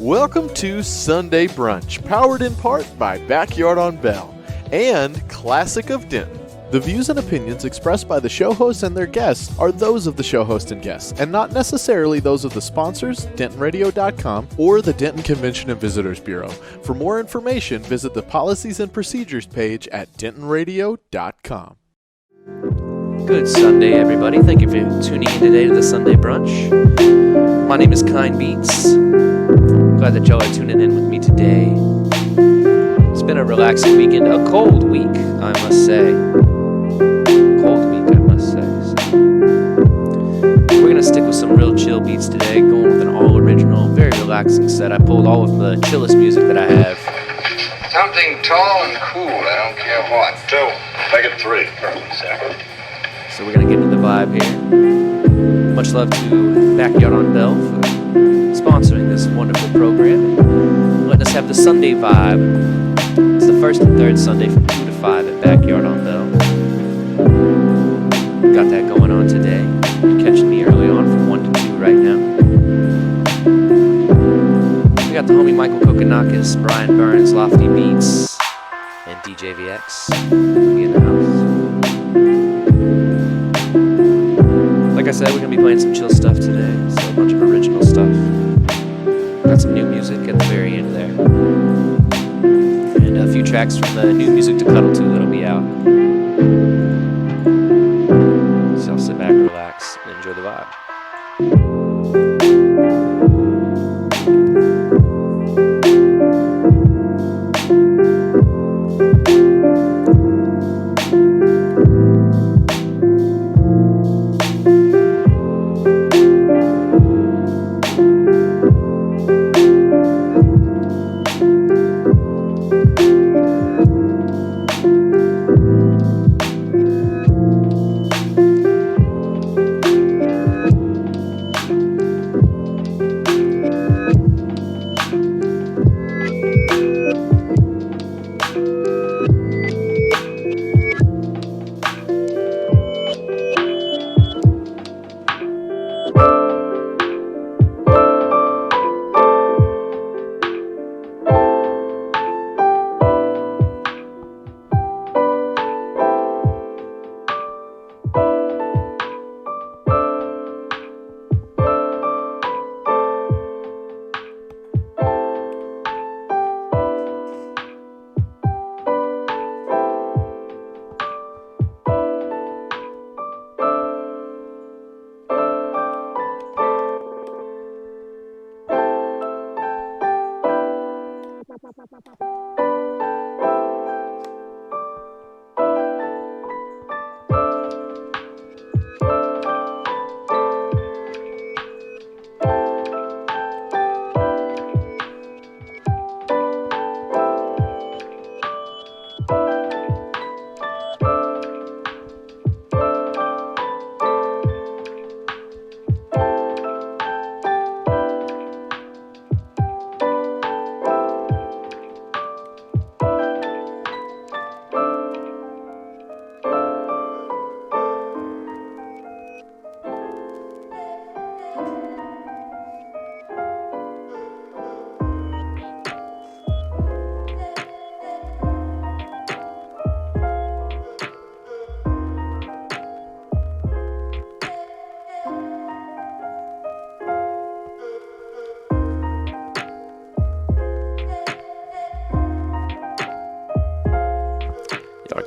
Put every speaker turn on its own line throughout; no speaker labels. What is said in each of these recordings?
Welcome to Sunday Brunch, powered in part by Backyard on Bell and Classic of Denton. The views and opinions expressed by the show hosts and their guests are those of the show host and guests, and not necessarily those of the sponsors, DentonRadio.com, or the Denton Convention and Visitors Bureau. For more information, visit the Policies and Procedures page at DentonRadio.com.
Good Sunday, everybody. Thank you for tuning in today to the Sunday Brunch. My name is Kind Beats. I'm glad that y'all are tuning in with me today. It's been a relaxing weekend, a cold week, I must say. We're going to stick with some real chill beats today, going with an all-original, very relaxing set. I pulled all of the chillest music that I have.
Something tall and cool, I don't care what. 2, make it 3. Perfect, second.
So we're going to get into the vibe here. Much love to Backyard on Bell for sponsoring this wonderful program, letting us have the Sunday vibe. It's the first and third Sunday from 2 to 5 at Backyard on Bell. Got that going on today. You're catching me early on from 1 to 2 right now. We got the homie Michael Kokonakis, Brian Burns, Lofty Beats, and DJ VX. We in the house. Like I said, we're going to be playing some chill stuff today. So a bunch of original stuff. Got some new music at the very end there. And a few tracks from the new music to cuddle to that'll be out. So I'll sit back, relax, and enjoy the vibe.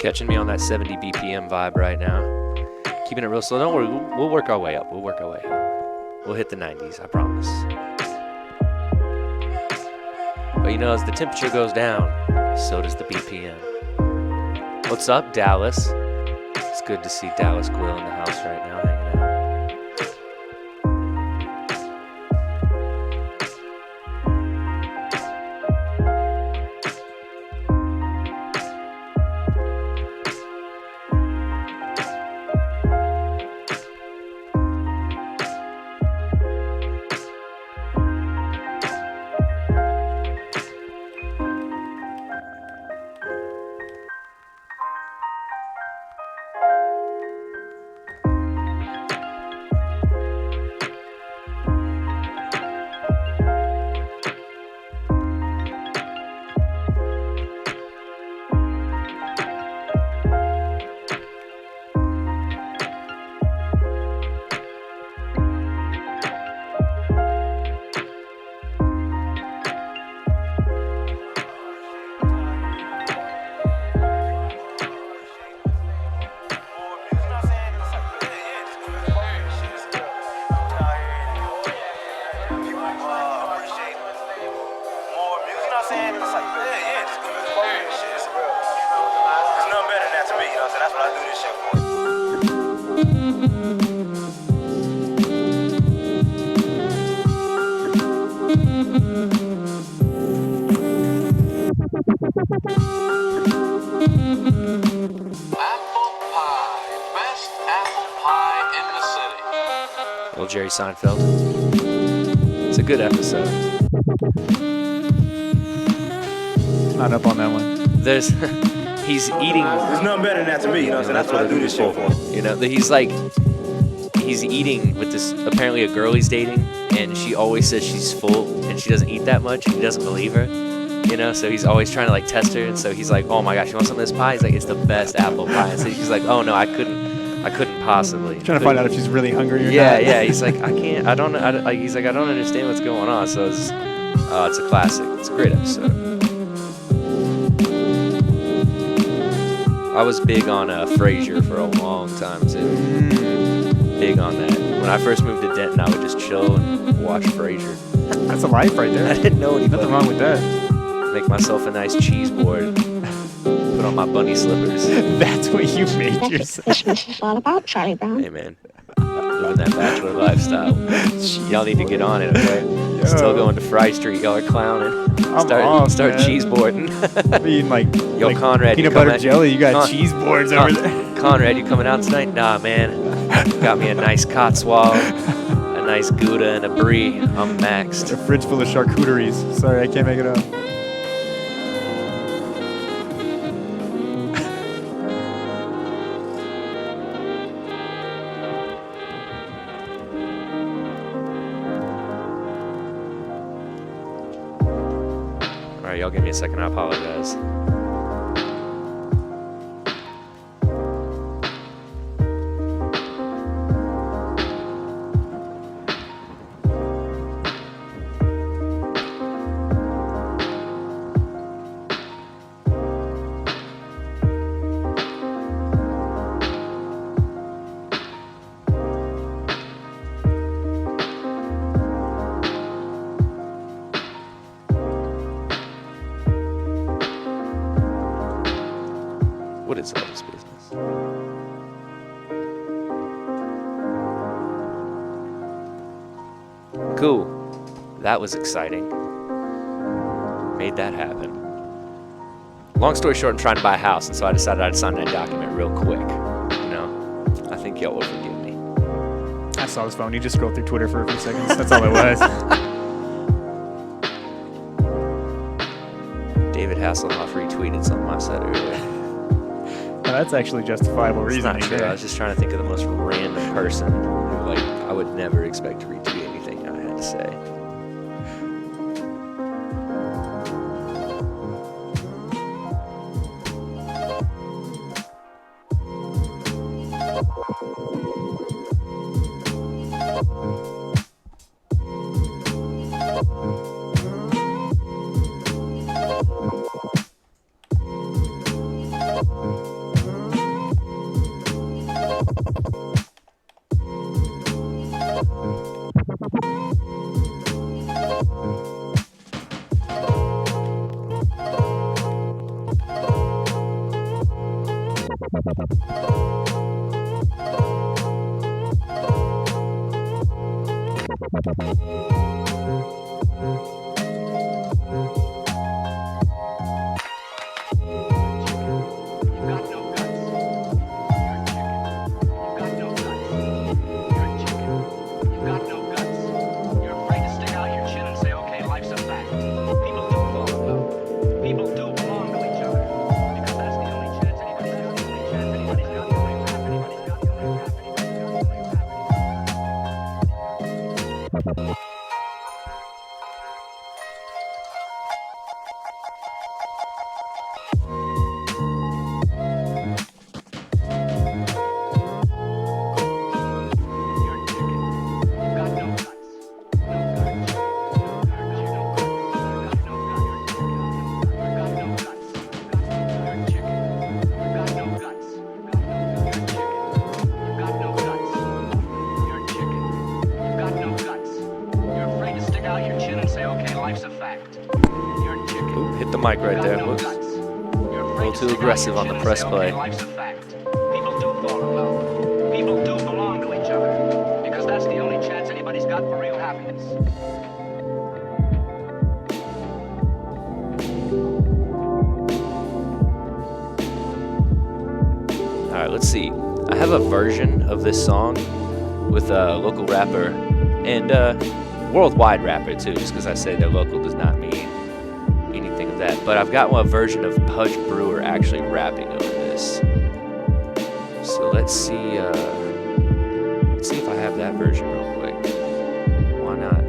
Catching me on that 70 BPM vibe right now. Keeping it real slow. Don't worry, we'll work our way up. We'll hit the 90s, I promise. But you know, as the temperature goes down, so does the BPM. What's up, Dallas? It's good to see Dallas Quill in the house right now, hanging out.
know what I'm saying? It's like, yeah, just good music, fun and shit. It's real. There's nothing better than that to me, you know what I'm saying? That's what I do this shit for.
Apple pie. Best apple pie in the city.
Little Jerry Seinfeld. It's a good episode.
Not up on that one.
There's he's eating.
There's nothing better than that to me, you know what I'm saying? That's what I do this shit for.
You know, he's eating with this, apparently a girl he's dating, and she always says she's full, and she doesn't eat that much, and he doesn't believe her. You know, so he's always trying to like test her, and so he's like, oh my gosh, you want some of this pie? He's like, it's the best apple pie. And so she's like, oh no, I couldn't possibly.
Trying to find out if she's really hungry or
yeah,
not.
Yeah, he's like, I don't he's like, I don't understand what's going on. So it's a classic. It's a great episode. I was big on Frasier for a long time too. Big on that. When I first moved to Denton, I would just chill and watch Frasier.
That's a life right there.
I didn't know any
Nothing
better.
wrong with that.
Make myself a nice cheese board. Put on my bunny slippers.
That's what you made yourself.
Christmas is all about, Charlie Brown.
Hey man, living that bachelor lifestyle. Y'all need to get on it, okay? Still going to Fry Street. Y'all are clowning. Start
man.
cheese boarding.
I mean, like,
Yo,
like
Conrad, you
peanut
coming
butter
out-
jelly. You got
Con-
cheese boards over there.
Conrad, you coming out tonight? Nah, man. Got me a nice Cotswold, a nice Gouda, and a Brie. I'm maxed.
A fridge full of charcuteries. Sorry, I can't make it up.
All right, y'all give me a second. I apologize. What is all this business? Cool. That was exciting. Made that happen. Long story short, I'm trying to buy a house, and so I decided I'd sign that document real quick. You know, I think y'all will forgive me.
I saw his phone. He just scrolled through Twitter for a few seconds. That's all it was.
David Hasselhoff retweeted something I said earlier.
Now, that's actually justifiable
It's not
reasoning.
true. I
there.
was just trying to think of the most random person who, like, I would never expect to retweet anything I had to say. the mic right there. Whoops. A little too aggressive on the press play.
Life's a fact. People do fall in love. People do belong to each other. Because that's the only chance anybody's got for real happiness.
All right, let's see. I have a version of this song with a local rapper and worldwide rapper too, just because I say they're local does not mean anything of that. But I've got one version of Pudge Brewer actually rapping over this. So let's see if I have that version real quick. Why not?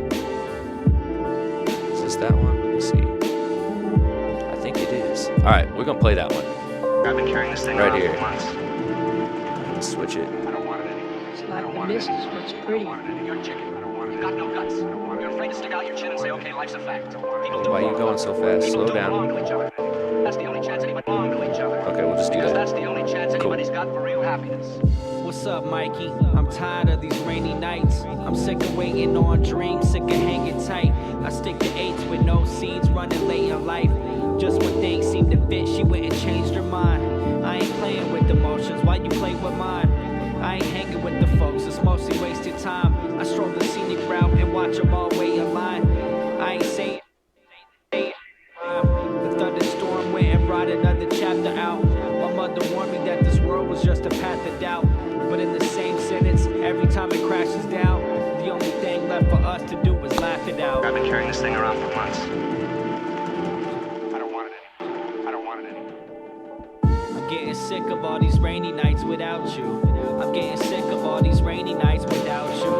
Is this that one? Let's see. I think it is. All right, we're gonna play that one.
I've been carrying this thing
Right
around
here.
for months.
Let's switch it.
I don't want it anymore.
It's like the missus what's pretty.
You're a chicken. You've got no guts. You're afraid to stick out your chin and say, okay, life's a fact. People do
Why are you
belong.
going so fast?
People
Slow
do belong
down.
to each other. That's the only chance anybody belong to each other.
Okay, we'll just do
Because
that.
that's the only chance anybody's got for real happiness.
What's up, Mikey? I'm tired of these rainy nights. I'm sick of waiting on dreams, sick of hanging tight. I stick to eights with no seeds, running late in life. Just when things seem to fit, she went and changed her mind. I ain't playing with emotions, why you play with mine? I ain't hanging with the folks, it's mostly wasted time. I stroll the scenic route and watch them all wait in line. I ain't saying the thunderstorm went and brought another chapter out. My mother warned me that this world was just a path of doubt. But in the same sentence, every time it crashes down, the only thing left for us to do was laugh it out.
I've been carrying this thing around for months. I don't want it anymore. I don't want it anymore.
I'm getting sick of all these rainy nights without you. I'm getting sick of all these rainy nights without you.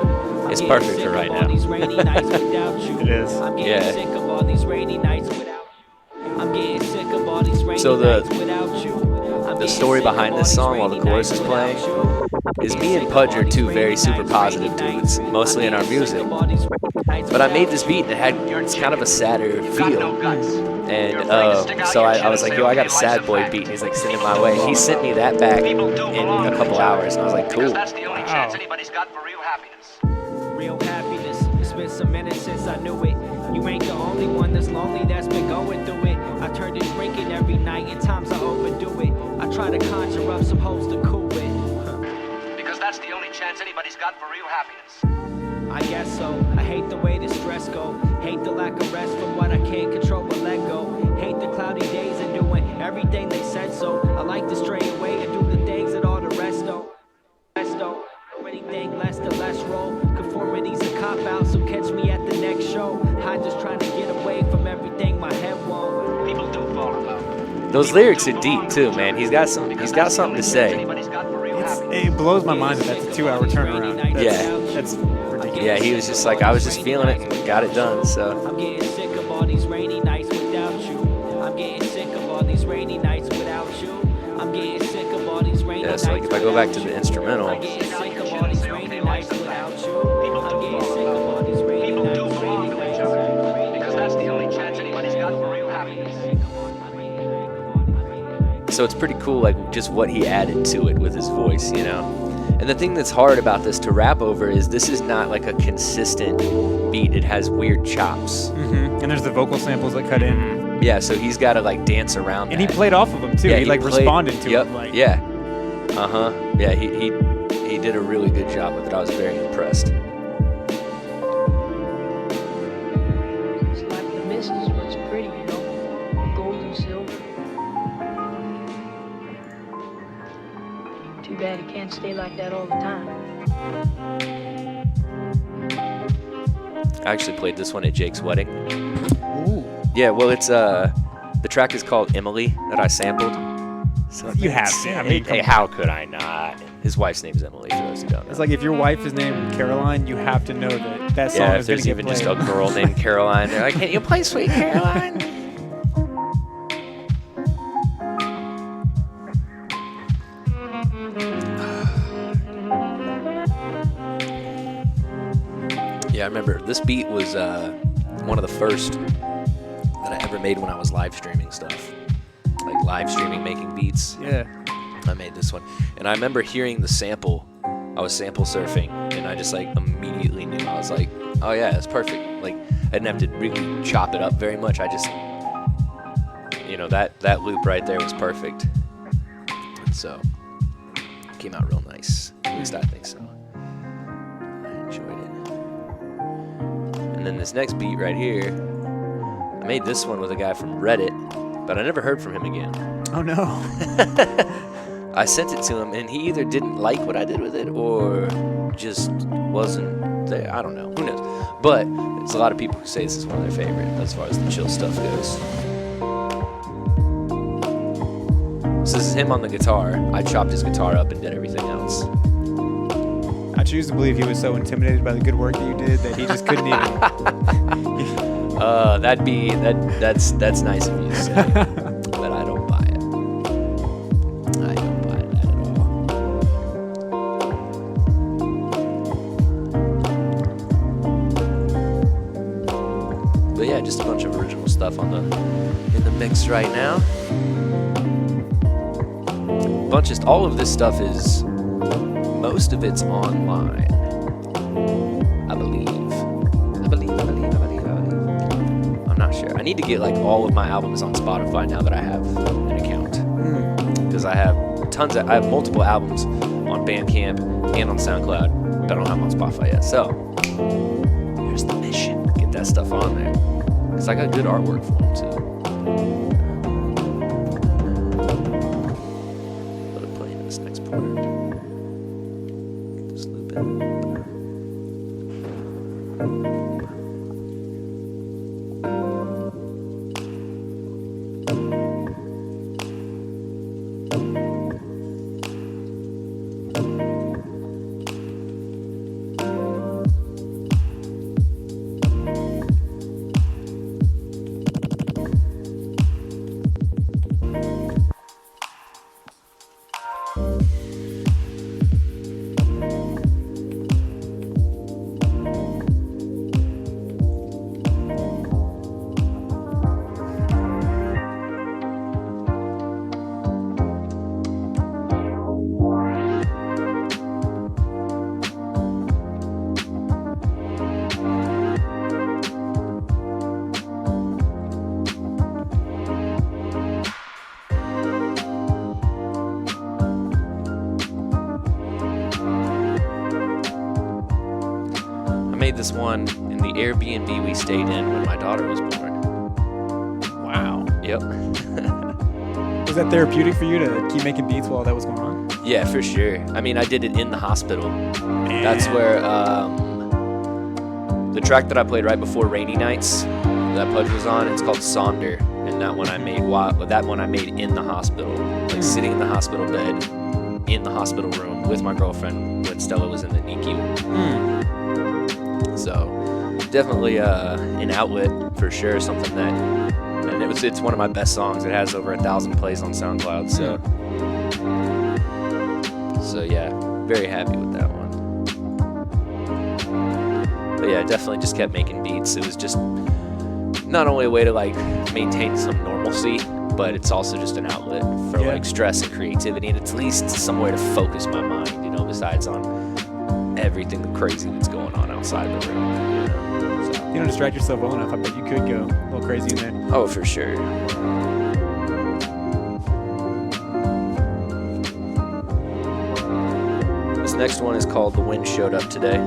I'm
It's
getting
perfect
sick
for right
of
now.
all these rainy nights without you.
It is.
I'm getting
Yeah.
sick of all these rainy nights without you. I'm getting sick of all these rainy
So the-
nights without you. I'm
the
getting
story
sick of
behind
all
this
these
song while the
rainy
chorus
nights
is playing
without you.
is
I'm
me and
getting
Pudge
sick
are
of all
two
these
very
rainy
super
nights,
positive
rainy
dudes,
nights.
mostly in our
I'm getting
music.
sick of all these rainy nights
But I made
without
this
you.
beat and it had it's kind of a sadder
You've got no
feel.
guts.
And
You're afraid to stick out
so
your
I
chin
was
and
like,
say,
yo, I got
okay,
a
life's
sad
a
boy
fact.
beat. And he's like, send it my way. He sent me that back
People do
in
belong
a
to
couple
each other.
hours. And I was like,
Because
cool.
that's the only chance anybody's got for real happiness.
Real happiness. It's been some minutes since I knew it. You ain't the only one that's lonely that's been going through it. I turn to drinking every night, and times I overdo it. I try to conjure up some hoes to cool with.
Because that's the only chance anybody's got for real happiness.
I guess so. I hate the way the stress go. Hate the lack of rest from what I can't control but let go. Hate the cloudy days and doing everything they said so. I like to stray away and do the things that all the rest don't. Anything less, the less roll. Conformity's a cop out, so catch me at the next show. I just trying to get away from everything my head won't.
People do fall in love.
Those lyrics are deep too, man. He's got something to say.
Anybody's got for real happiness.
It blows my mind that that's a 2-hour turnaround. That's,
Yeah.
That's ridiculous.
Yeah, he was just like, I was just feeling it and got it done. So
I'm getting sick of all these rainy nights without you. I'm getting sick of all these rainy nights without you. I'm getting sick of all these rainy
yeah,
nights.
so like if I go back to the
without
instrumental,
you. I'm getting sick of all these rainy nights without you. I'm getting sick of all these rainy
People do
nights.
belong to each other. Because that's the only chance anybody's got for real happiness.
so it's pretty cool, like just what he added to it with his voice, you know. And the thing that's hard about this to rap over is this is not like a consistent beat. It has weird chops.
Mm-hmm. And there's the vocal samples that cut in.
Yeah, so he's got to like dance around
And he
that.
played off of them too.
Yeah,
he like
played-
responded to
yep,
them. Like,
yeah. Yeah, he did a really good job with it. I was very impressed.
It's like the missus what's pretty, you know? Gold and silver. Too bad it can't stay like that all the time.
I actually played this one at Jake's wedding.
Ooh.
Yeah, well, it's the track is called Emily that I sampled. So
You have to. I mean,
hey, how could I not? His wife's name's Emily, for those who don't know.
It's like if your wife is named Caroline, you have to know that song
yeah,
is
if
going
there's
to get
even
played.
just a girl named Caroline, they're like, can you play Sweet Caroline? Yeah, I remember this beat was one of the first that I ever made when I was live streaming stuff. Like live streaming, making beats.
Yeah.
I made this one. And I remember hearing the sample. I was sample surfing, and I just like immediately knew. I was like, oh yeah, that's perfect. Like I didn't have to really chop it up very much. I just that loop right there was perfect. So it came out real nice. At least I think so. I enjoyed it. And then this next beat right here, I made this one with a guy from Reddit, but I never heard from him again.
Oh no.
I sent it to him, and he either didn't like what I did with it or just wasn't there. I don't know. Who knows? But there's a lot of people who say this is one of their favorite as far as the chill stuff goes. So this is him on the guitar. I chopped his guitar up and did everything else.
I choose to believe he was so intimidated by the good work that you did that he just couldn't even.
That's nice of you to say. But I don't buy it. I don't buy that at all. But yeah, just a bunch of original stuff in the mix right now. All of this stuff is, most of it's online, I believe. I'm not sure. I need to get like all of my albums on Spotify now that I have an account. Because I have multiple albums on Bandcamp and on SoundCloud, but I don't have them on Spotify yet. So here's the mission: get that stuff on there. Because I got good artwork for them too. This next part. Just loop it. This one in the Airbnb we stayed in when my daughter was born.
Wow.
Yep.
Was that therapeutic for you to keep making beats while that was going on?
Yeah, for sure. I mean, I did it in the hospital.
Man.
That's where the track that I played right before Rainy Nights that Pudge was on, it's called Sonder, and that one I made in the hospital, like sitting in the hospital bed in the hospital room with my girlfriend when Stella was in the NICU. So definitely an outlet for sure, something that, and it's one of my best songs. It has over 1,000 plays on SoundCloud, so yeah, very happy with that one. But yeah, definitely just kept making beats. It was just not only a way to like maintain some normalcy, but it's also just an outlet for like stress and creativity, and it's at least somewhere to focus my mind, besides on everything crazy that's going on outside the room. So.
You don't distract yourself well enough. I bet you could go a little crazy in there.
Oh, for sure. This next one is called The Wind Showed Up Today,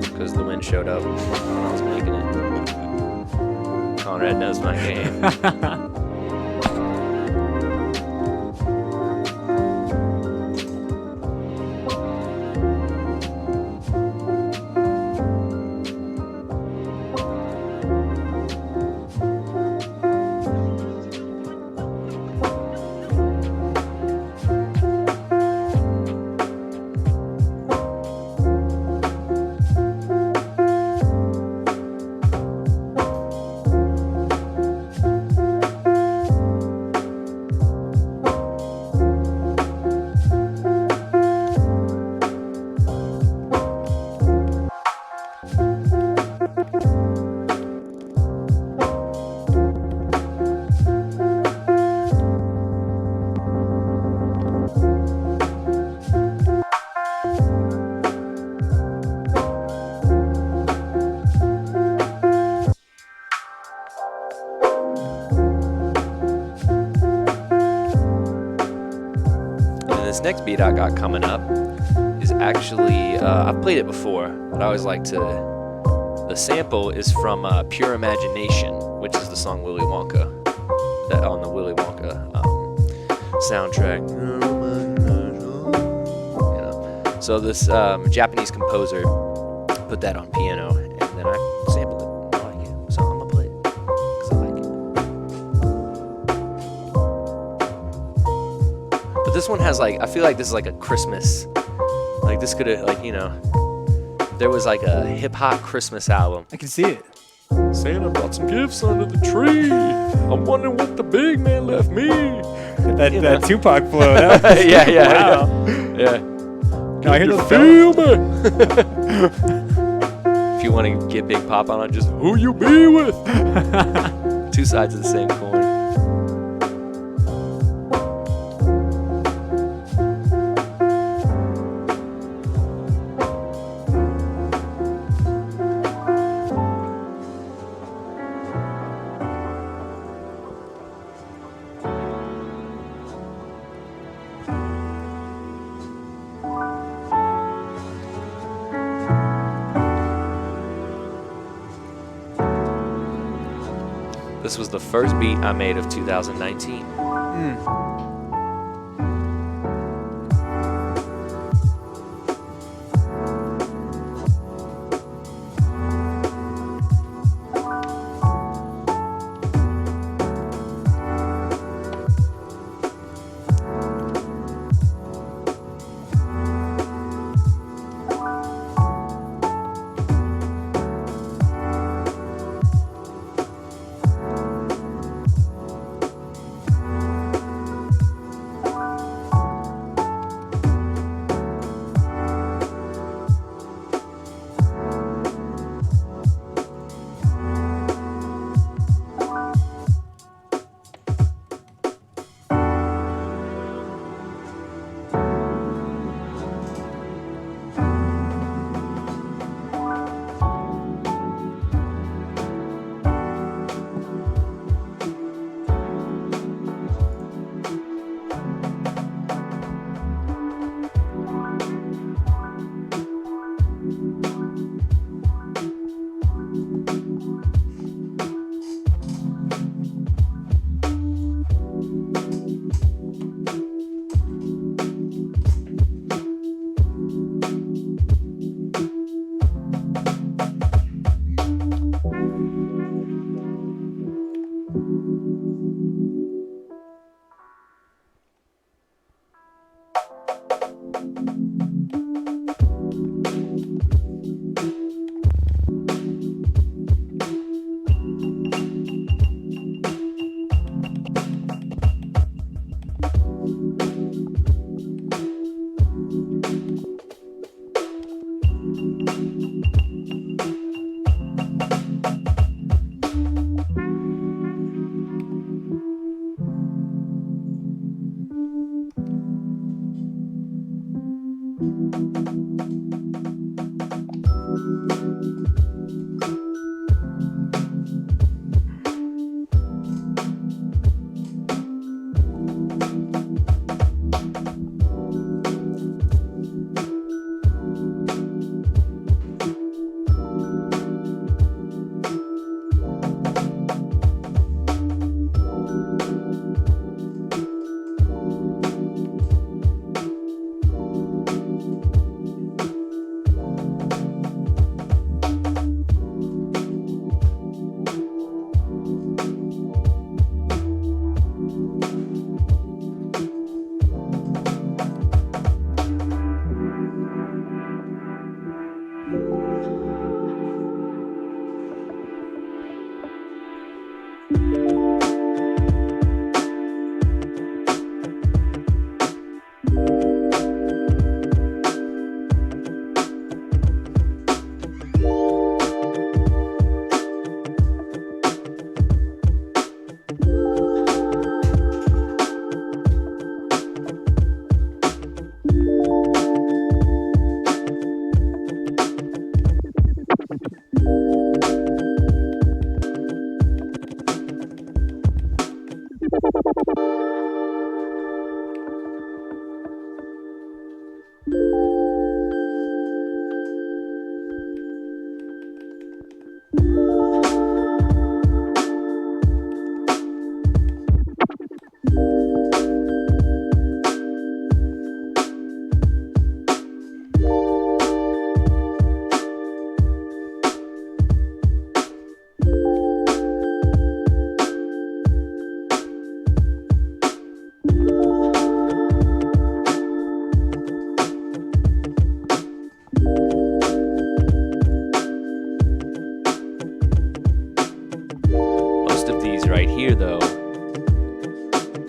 because the wind showed up when I was making it. Conrad knows my game. This next beat I got coming up is actually, I've played it before, but I always like to, the sample is from Pure Imagination, which is the song Willy Wonka, that on the Willy Wonka soundtrack. You know, so this Japanese composer put that on piano, and then I sampled it. I like it, so I'm gonna play it because I like it. But this one has like, I feel like this is like a Christmas, like this could have, like, you know, there was like a hip hop Christmas album.
I can see it.
Santa brought some gifts under the tree. I'm wondering what the big man left me.
That Tupac flow. That was,
yeah.
wow.
Yeah.
No, I hear those
Feel me. If you want to get Big Pop on, just who you be with. Two sides of the same coin. This was the first beat I made of 2019.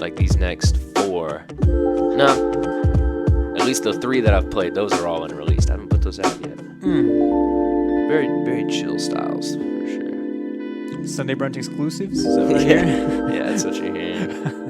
like these next 4. No. At least the 3 that I've played, those are all unreleased. I haven't put those out yet. Very, very chill styles, for sure.
Sunday brunch exclusives? Is that right here?
Yeah, that's what you're hearing.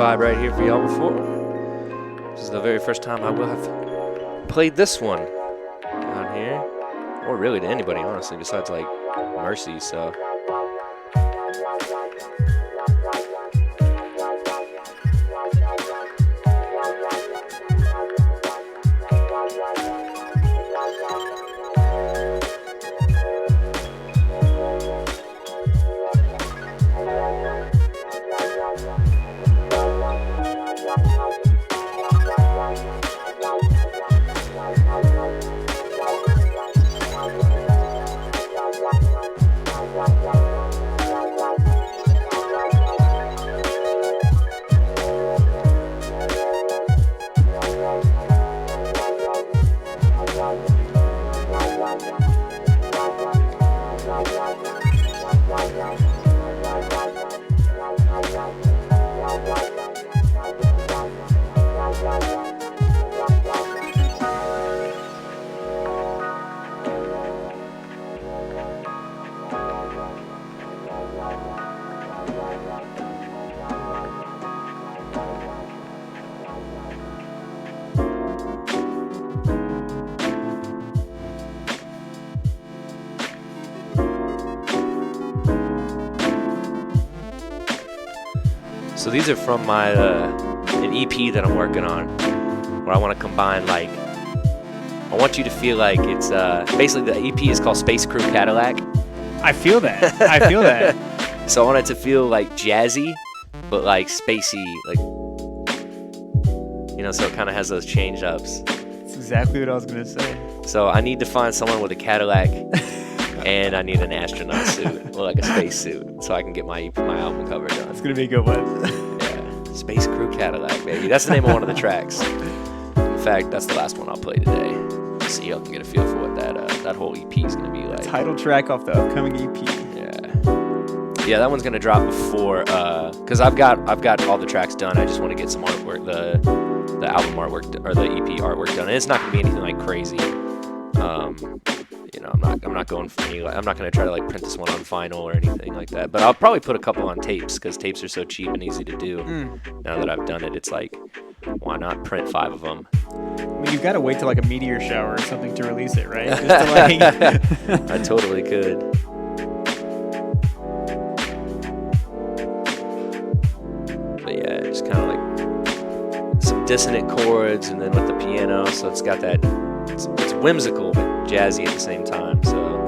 Vibe right here for y'all before. This is the very first time I will have played this one down here, or really to anybody, honestly, besides like Mercy. So So these are from my an EP that I'm working on, where I want to combine like I want you to feel like it's basically the EP is called Space Crew Cadillac.
I feel that. I feel that.
So I want it to feel like jazzy, but like spacey, like, you know, so it kind of has those change ups.
That's exactly what I was going to say.
So I need to find someone with a Cadillac, and I need an astronaut suit, or like a space suit, so I can get my album cover done.
It's going to be a good one.
Yeah, Space Crew Cadillac, baby. That's the name of one of the tracks. In fact, that's the last one I'll play today. So y'all can get a feel for what that whole EP is going to be like.
Title track off the upcoming EP.
Yeah, that one's gonna drop before, cause I've got all the tracks done. I just want to get some artwork, the album artwork or the EP artwork done. And it's not gonna be anything like crazy. You know, I'm not going for any. I'm not gonna try to like print this one on vinyl or anything like that. But I'll probably put a couple on tapes, cause tapes are so cheap and easy to do. Now that I've done it, it's like, why not print 5 of them?
I mean, you've got to wait till like a meteor shower or something to release it, right? Just to, like...
I totally could. Yeah, just kind of like some dissonant chords, and then with the piano, so it's got that. It's whimsical but jazzy at the same time. So.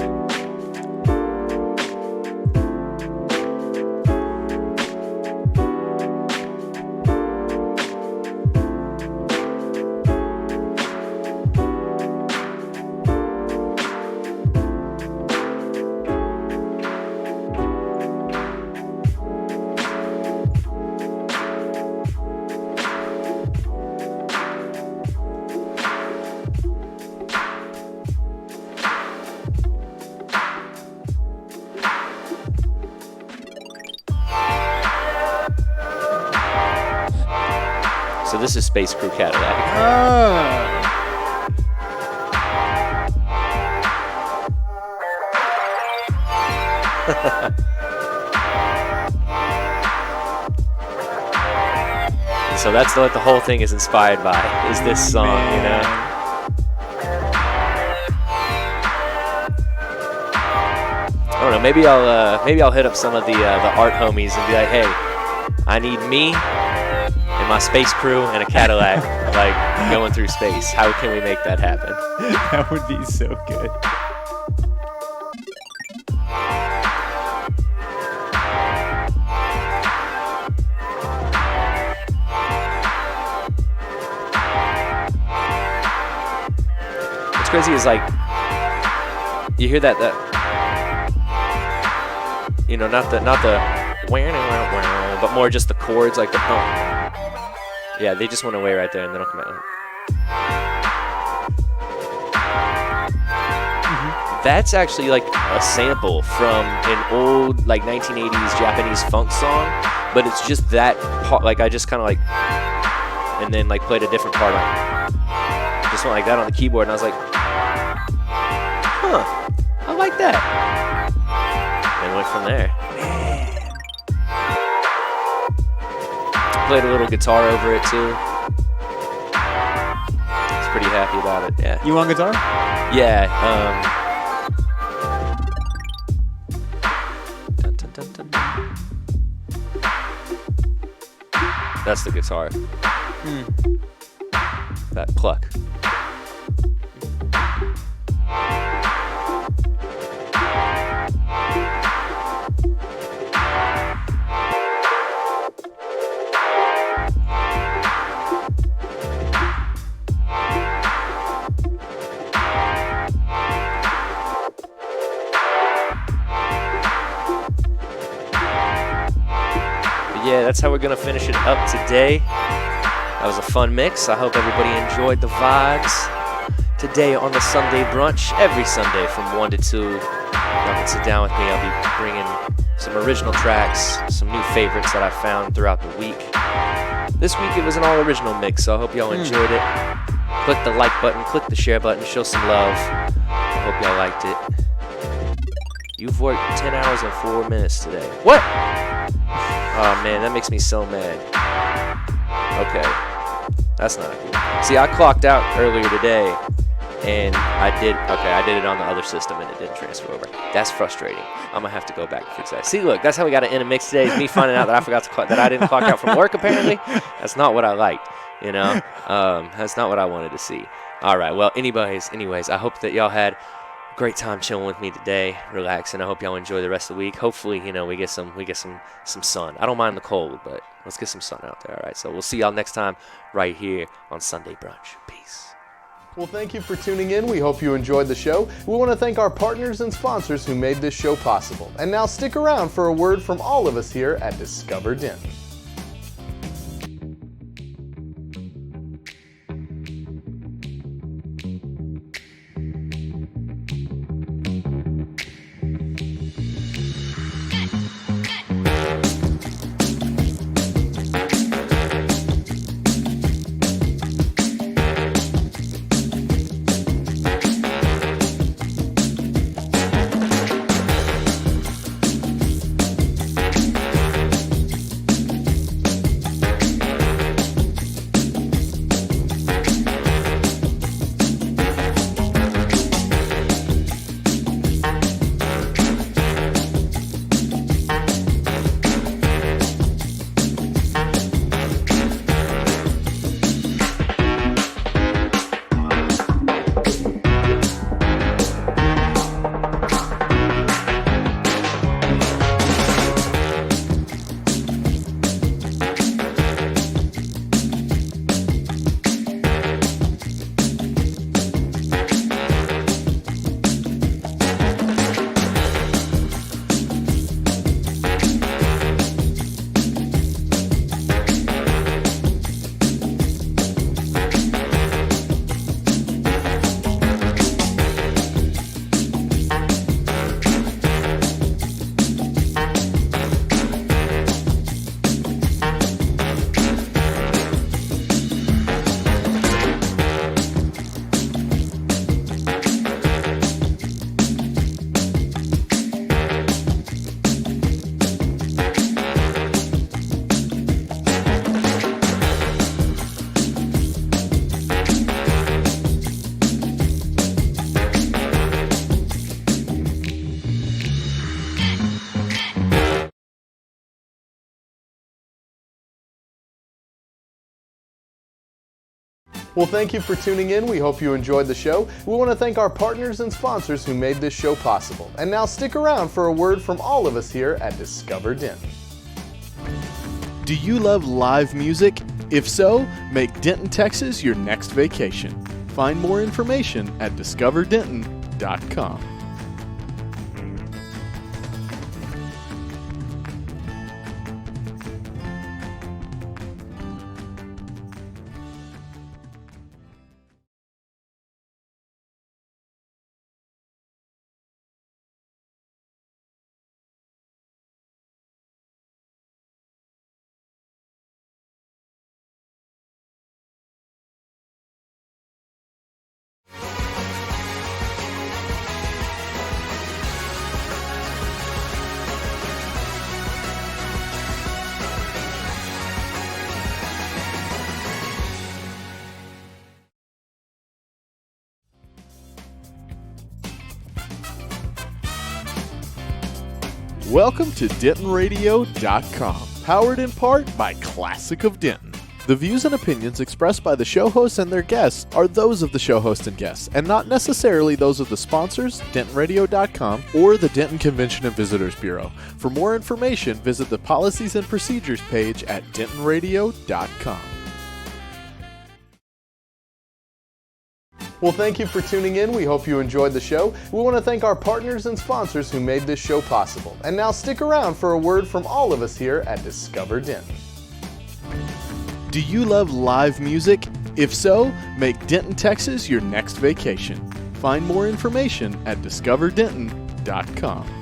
So this is Space Crew Cadillac. So that's what the whole thing is inspired by, is this song, you know? I don't know, maybe I'll hit up some of the art homies and be like, hey, I need me and my space crew and a Cadillac, like, going through space. How can we make that happen?
That would be so good.
What's crazy is, like, you hear that you know, not the but more just the chords, like the yeah, they just went away right there and they don't come out. That's actually like a sample from an old like 1980s Japanese funk song, but it's just that part. Like I just kind of like, and then like played a different part on it. Just went like that on the keyboard, and I was like, huh, I like that. And went from there. Played a little guitar over it too. I was pretty happy about it. Yeah.
You on guitar?
Yeah. Dun, dun, dun, dun. That's the guitar. That pluck. Yeah, that's how we're gonna finish it up today. That was a fun mix. I hope everybody enjoyed the vibes. Today on the Sunday brunch, every Sunday from 1 to 2, y'all can sit down with me. I'll be bringing some original tracks, some new favorites that I found throughout the week. This week it was an all original mix, so I hope y'all enjoyed it. Click the like button, click the share button, show some love. I hope y'all liked it. You've worked 10 hours and 4 minutes today. What? Oh man, that makes me so mad. Okay, that's not cool. See, I clocked out earlier today, and I did it on the other system, and it didn't transfer over. That's frustrating. I'm gonna have to go back and fix that. See, look, that's how we got to end a mix today. Is me finding out that I forgot to that I didn't clock out from work. Apparently, that's not what I liked. You know, that's not what I wanted to see. All right. Well, anyways, I hope that y'all had a great time chilling with me today, relaxing. I hope y'all enjoy the rest of the week. Hopefully, we get some sun. I don't mind the cold, but let's get some sun out there. All right. So we'll see y'all next time right here on Sunday Brunch. Peace.
Well, thank you for tuning in. We hope you enjoyed the show. We want to thank our partners and sponsors who made this show possible. And now stick around for a word from all of us here at Discover Denton. Well, thank you for tuning in. We hope you enjoyed the show. We want to thank our partners and sponsors who made this show possible. And now stick around for a word from all of us here at Discover Denton. Do you love live music? If so, make Denton, Texas your next vacation. Find more information at discoverdenton.com. Welcome to DentonRadio.com, powered in part by Classic of Denton. The views and opinions expressed by the show hosts and their guests are those of the show host and guests, and not necessarily those of the sponsors, DentonRadio.com, or the Denton Convention and Visitors Bureau. For more information, visit the Policies and Procedures page at DentonRadio.com. Well, thank you for tuning in. We hope you enjoyed the show. We want to thank our partners and sponsors who made this show possible. And now stick around for a word from all of us here at Discover Denton. Do you love live music? If so, make Denton, Texas your next vacation. Find more information at discoverdenton.com.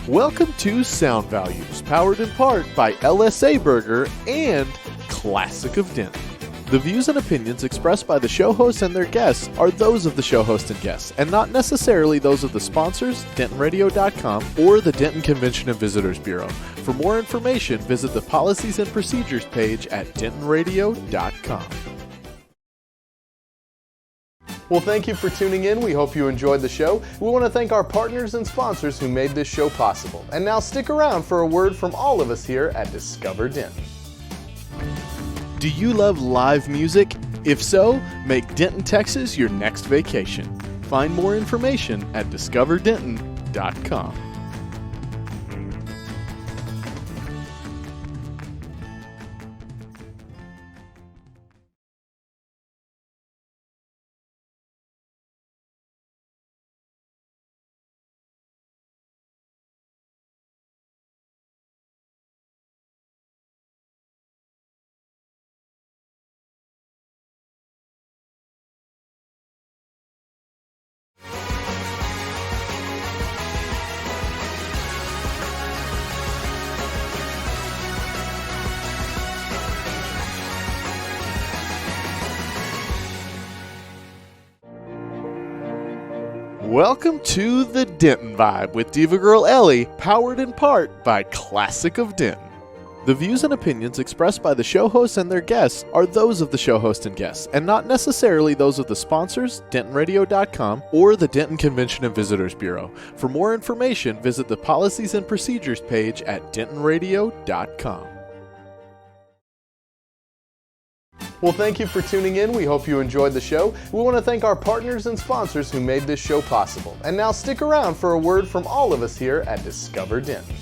Welcome to Sound Values, powered in part by LSA Burger and Classic of Denton. The views and opinions expressed by the show hosts and their guests are those of the show host and guests, and not necessarily those of the sponsors, DentonRadio.com, or the Denton Convention and Visitors Bureau. For more information, visit the Policies and Procedures page at DentonRadio.com. Well, thank you for tuning in. We hope you enjoyed the show. We want to thank our partners and sponsors who made this show possible. And now stick around for a word from all of us here at Discover Denton. Do you love live music? If so, make Denton, Texas your next vacation. Find more information at discoverdenton.com. Welcome to the Denton Vibe with Diva Girl Ellie, powered in part by Classic of Denton. The views and opinions expressed by the show hosts and their guests are those of the show host and guests, and not necessarily those of the sponsors, DentonRadio.com, or the Denton Convention and Visitors Bureau. For more information, visit the Policies and Procedures page at DentonRadio.com. Well, thank you for tuning in. We hope you enjoyed the show. We want to thank our partners and sponsors who made this show possible. And now stick around for a word from all of us here at Discover Denton.